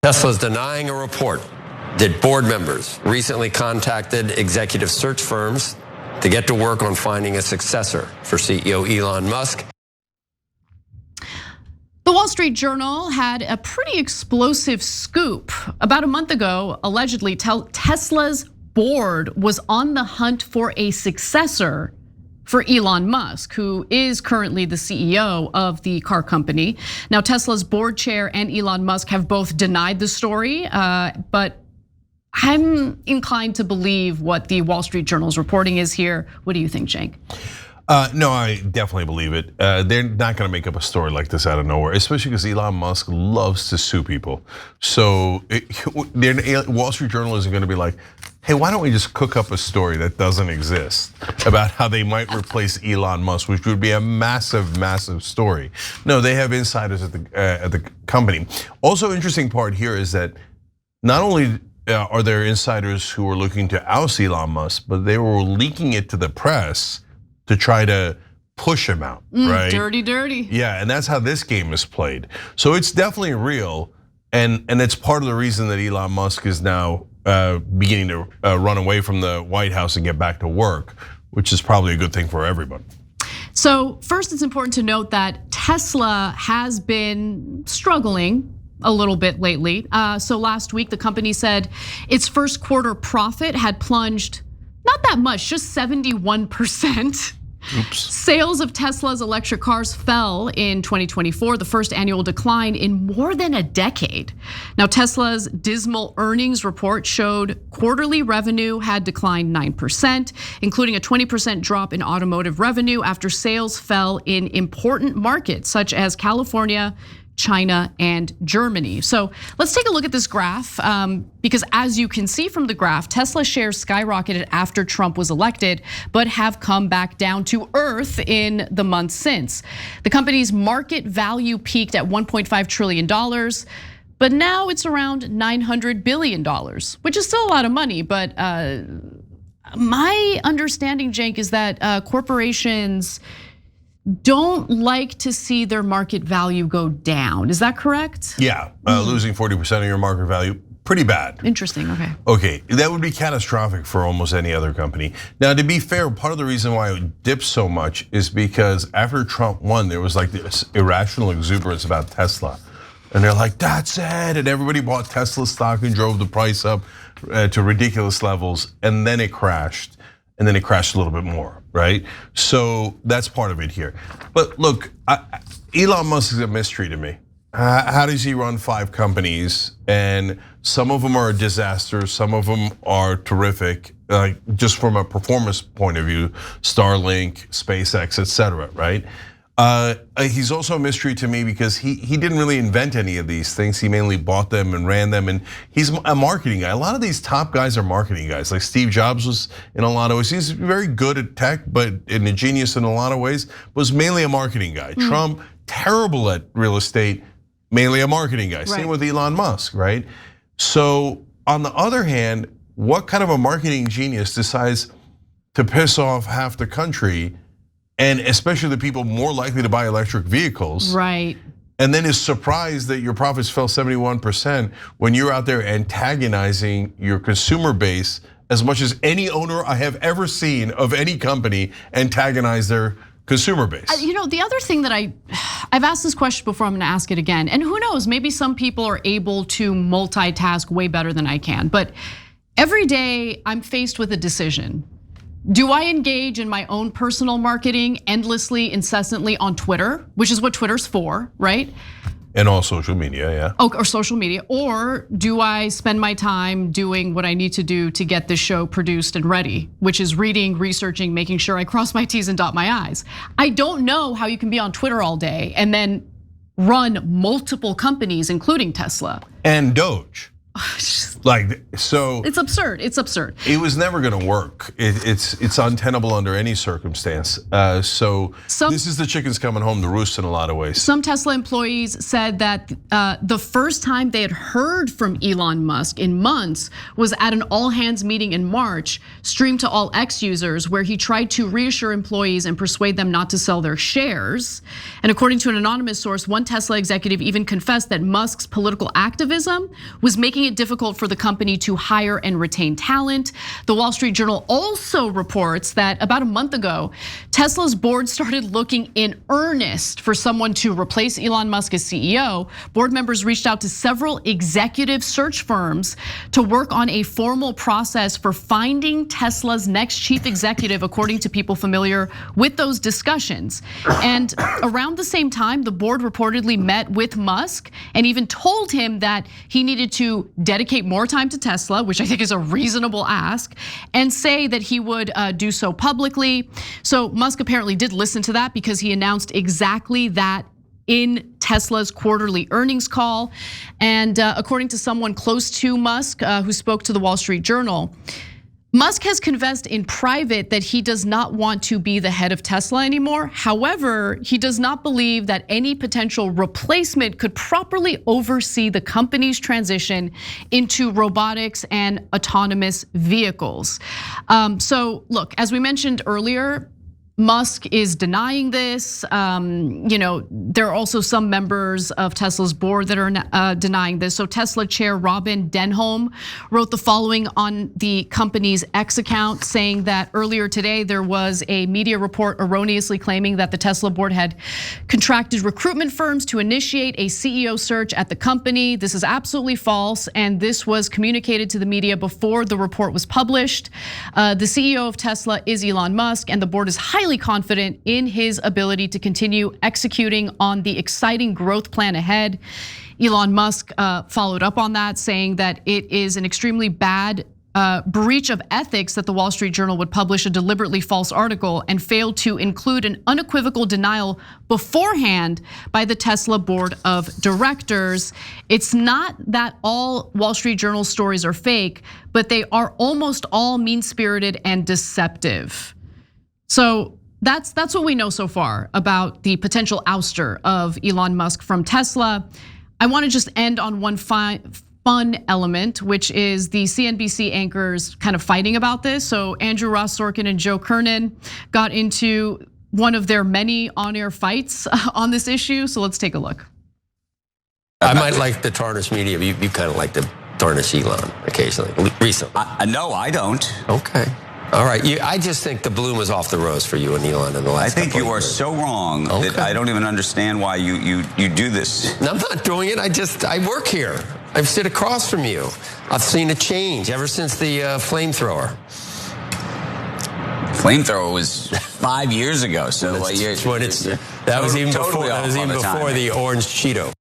Tesla's denying a report that board members recently contacted executive search firms to get to work on finding a successor for CEO Elon Musk. The Wall Street Journal had a pretty explosive scoop. About a month ago, allegedly, Tesla's board was on the hunt for a successor for Elon Musk, who is currently the CEO of the car company. Now, Tesla's board chair and Elon Musk have both denied the story, but I'm inclined to believe what the Wall Street Journal's reporting is here. What do you think, Cenk? No, I definitely believe it. They're not going to make up a story like this out of nowhere, especially because Elon Musk loves to sue people. So Wall Street Journal isn't going to be like, hey, why don't we just cook up a story that doesn't exist about how they might replace Elon Musk, which would be a massive, massive story. No, they have insiders at the company. Also, interesting part here is that not only are there insiders who are looking to oust Elon Musk, but they were leaking it to the press to try to push him out, right? Dirty. Yeah, and that's how this game is played. So it's definitely real, and it's part of the reason that Elon Musk is now beginning to run away from the White House and get back to work, which is probably a good thing for everybody. So first, it's important to note that Tesla has been struggling a little bit lately. So last week, the company said its first quarter profit had plunged not that much, just 71%. Oops. Sales of Tesla's electric cars fell in 2024, the first annual decline in more than a decade. Now, Tesla's dismal earnings report showed quarterly revenue had declined 9%, including a 20% drop in automotive revenue after sales fell in important markets such as California, China, and Germany. So let's take a look at this graph, because as you can see from the graph, Tesla shares skyrocketed after Trump was elected, but have come back down to earth in the months since. The company's market value peaked at $1.5 trillion, but now it's around $900 billion, which is still a lot of money. But my understanding, Cenk, is that corporations don't like to see their market value go down. Is that correct? Yeah, losing 40% of your market value, pretty bad. Interesting, okay. Okay, that would be catastrophic for almost any other company. Now, to be fair, part of the reason why it dipped so much is because after Trump won, there was like this irrational exuberance about Tesla. And they're like, that's it, and everybody bought Tesla stock and drove the price up to ridiculous levels, and then it crashed. And then it crashed a little bit more, right? So that's part of it here. But look, Elon Musk is a mystery to me. How does he run 5 companies? And some of them are a disaster, some of them are terrific, just from a performance point of view, Starlink, SpaceX, etc., right? He's also a mystery to me because he didn't really invent any of these things. He mainly bought them and ran them, and he's a marketing guy. A lot of these top guys are marketing guys. Like Steve Jobs was in a lot of ways. He's very good at tech, but and a genius in a lot of ways. Was mainly a marketing guy. Trump, terrible at real estate, mainly a marketing guy. Same with Elon Musk, right? So on the other hand, what kind of a marketing genius decides to piss off half the country? And especially the people more likely to buy electric vehicles. Right. And then is surprised that your profits fell 71% when you're out there antagonizing your consumer base as much as any owner I have ever seen of any company antagonize their consumer base. You know, the other thing that I've asked this question before, I'm gonna ask it again. And who knows, maybe some people are able to multitask way better than I can. But every day I'm faced with a decision. Do I engage in my own personal marketing endlessly, incessantly on Twitter, which is what Twitter's for, right? And all social media, yeah. Oh, or social media, or do I spend my time doing what I need to do to get this show produced and ready, which is reading, researching, making sure I cross my T's and dot my I's. I don't know how you can be on Twitter all day and then run multiple companies, including Tesla. And DOGE. Like, so it's absurd. It's absurd. It was never going to work. It's untenable under any circumstance. So this is the chickens coming home to roost in a lot of ways. Some Tesla employees said that the first time they had heard from Elon Musk in months was at an all-hands meeting in March, streamed to all X users, where he tried to reassure employees and persuade them not to sell their shares. And according to an anonymous source, one Tesla executive even confessed that Musk's political activism was making it difficult for the company to hire and retain talent. The Wall Street Journal also reports that about a month ago, Tesla's board started looking in earnest for someone to replace Elon Musk as CEO. Board members reached out to several executive search firms to work on a formal process for finding Tesla's next chief executive, according to people familiar with those discussions. And around the same time, the board reportedly met with Musk and even told him that he needed to dedicate more time to Tesla, which I think is a reasonable ask, and say that he would do so publicly. So Musk apparently did listen to that, because he announced exactly that in Tesla's quarterly earnings call. And according to someone close to Musk who spoke to the Wall Street Journal, Musk has confessed in private that he does not want to be the head of Tesla anymore. However, he does not believe that any potential replacement could properly oversee the company's transition into robotics and autonomous vehicles. So look, as we mentioned earlier, Musk is denying this. There are also some members of Tesla's board that are denying this. So Tesla chair Robin Denholm wrote the following on the company's X account, saying that earlier today there was a media report erroneously claiming that the Tesla board had contracted recruitment firms to initiate a CEO search at the company. This is absolutely false, and this was communicated to the media before the report was published. The CEO of Tesla is Elon Musk, and the board is highly confident in his ability to continue executing on the exciting growth plan ahead. Elon Musk followed up on that, saying that it is an extremely bad breach of ethics that the Wall Street Journal would publish a deliberately false article and failed to include an unequivocal denial beforehand by the Tesla board of directors. It's not that all Wall Street Journal stories are fake, but they are almost all mean-spirited and deceptive. So that's what we know so far about the potential ouster of Elon Musk from Tesla. I want to just end on one fun element, which is the CNBC anchors kind of fighting about this. So Andrew Ross Sorkin and Joe Kernan got into one of their many on-air fights on this issue. So let's take a look. I might like the tarnish media. You kind of like to tarnish Elon occasionally, recently. No, I don't. Okay. All right, I just think the bloom is off the rose for you and Elon in the last. I think you are so wrong that I don't even understand why you do this. I'm not doing it. I work here. I sit across from you. I've seen a change ever since the flamethrower. Flamethrower was 5 years ago. So that was even before the orange Cheeto.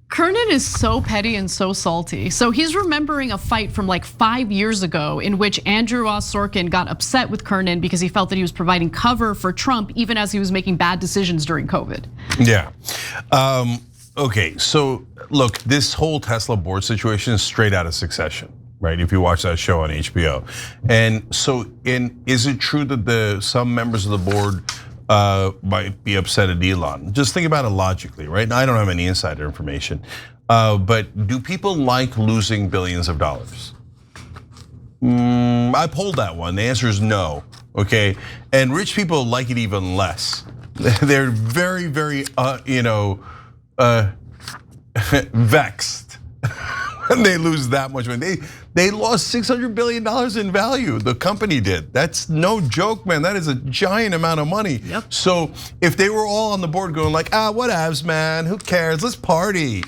Kernan is so petty and so salty. So he's remembering a fight from like 5 years ago in which Andrew Ross Sorkin got upset with Kernan because he felt that he was providing cover for Trump even as he was making bad decisions during COVID. Yeah. Okay, so look, this whole Tesla board situation is straight out of Succession, right? If you watch that show on HBO. And so is it true that some members of the board might be upset at Elon? Just think about it logically, right? Now, I don't have any insider information, but do people like losing billions of dollars? I polled that one. The answer is no. Okay, and rich people like it even less. They're very, very, vexed when they lose that much money. They lost $600 billion in value. The company did. That's no joke, man. That is a giant amount of money. Yep. So if they were all on the board going like, whatevs, man, who cares? Let's party.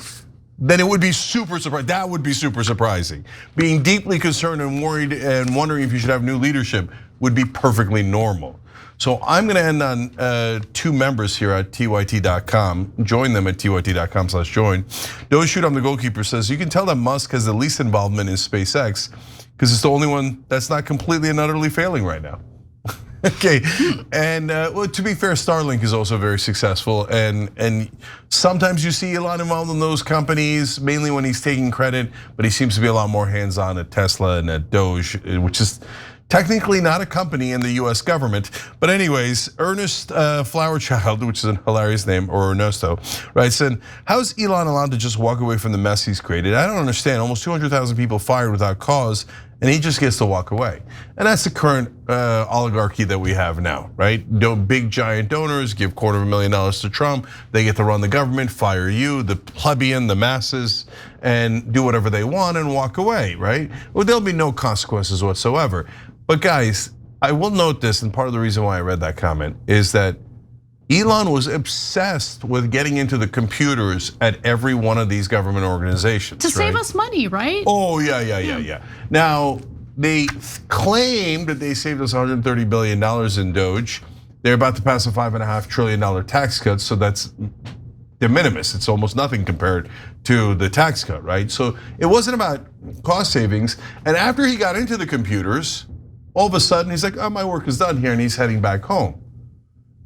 Then it would be super surprising. That would be super surprising. Being deeply concerned and worried and wondering if you should have new leadership would be perfectly normal. So I'm gonna end on two members here at TYT.com. Join them at TYT.com/join. Don't Shoot on the Goalkeeper says, you can tell that Musk has the least involvement in SpaceX because it's the only one that's not completely and utterly failing right now. Okay, and well, to be fair, Starlink is also very successful, and sometimes you see Elon involved in those companies, mainly when he's taking credit, but he seems to be a lot more hands-on at Tesla and at DOGE, which is technically not a company in the US government. But anyways, Ernest Flowerchild, which is a hilarious name, or Ernesto, right, said, how is Elon allowed to just walk away from the mess he's created? I don't understand, almost 200,000 people fired without cause, and he just gets to walk away. And that's the current oligarchy that we have now, right? Big giant donors give $250,000 to Trump, they get to run the government, fire you, the plebeian, the masses, and do whatever they want and walk away, right? Well, there'll be no consequences whatsoever. But guys, I will note this, and part of the reason why I read that comment is that Elon was obsessed with getting into the computers at every one of these government organizations. To save us money, right? Oh, yeah. Now, they claimed that they saved us $130 billion in DOGE. They're about to pass a $5.5 trillion tax cut, so that's de minimis. It's almost nothing compared to the tax cut, right? So it wasn't about cost savings. And after he got into the computers, all of a sudden he's like, oh, my work is done here, and he's heading back home.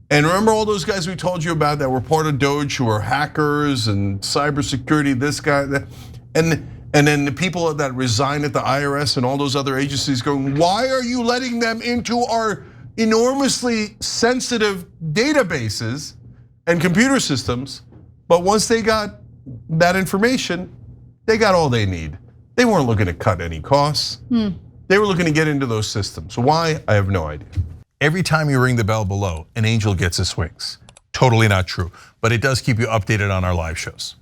And remember all those guys we told you about that were part of DOGE who were hackers and cybersecurity, this guy, that, and then the people that resigned at the IRS and all those other agencies going, why are you letting them into our enormously sensitive databases and computer systems? But once they got that information, they got all they need. They weren't looking to cut any costs. They were looking to get into those systems. Why? I have no idea. Every time you ring the bell below, an angel gets his wings. Totally not true, but it does keep you updated on our live shows.